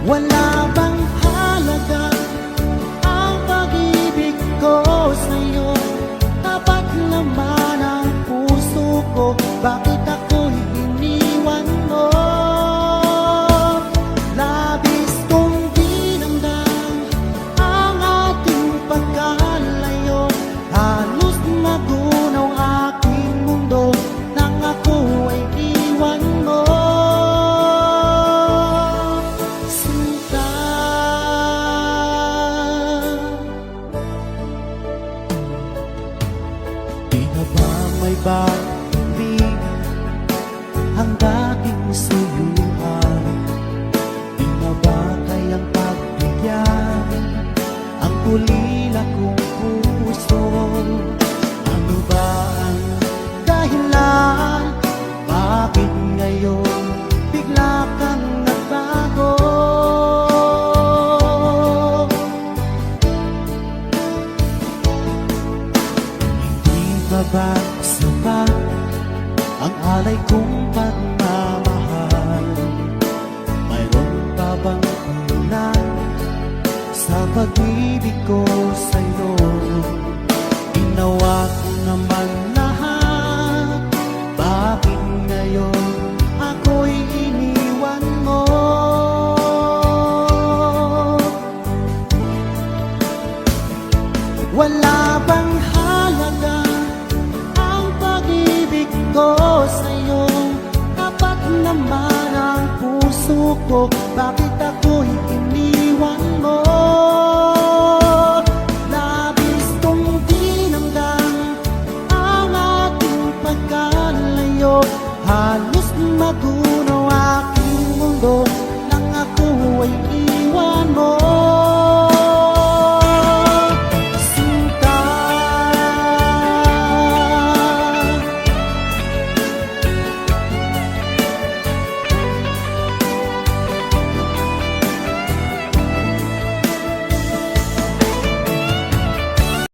Wala bang halaga ang pag-ibig ko sa'yo? Tapat naman ang puso ko, bakit ako'y iniwan mo? Labis kong dinamdam ang ating pagkalayo, halos magunaw aking mundo nang ako ay iwan mo. Sinta, di na ba may pag-ibig ang dating suyuan? Di na ba kayang pagbigyan ang ulila kong puso? Ano ba ang dahilan? Bakit ngayon bigla kang nagbago? Hindi pa ba sapat ang alay kong pagmamahal? Mayroon pa bang kulang sa pag-ibig ko sa'yo? Ginawa ko naman lahat, bakit ngayon ako'y iniwan mo? Wala bang halaga ang pag-ibig ko sa'yo? Tapat naman ang puso ko, bakit ako'y iniwan mo?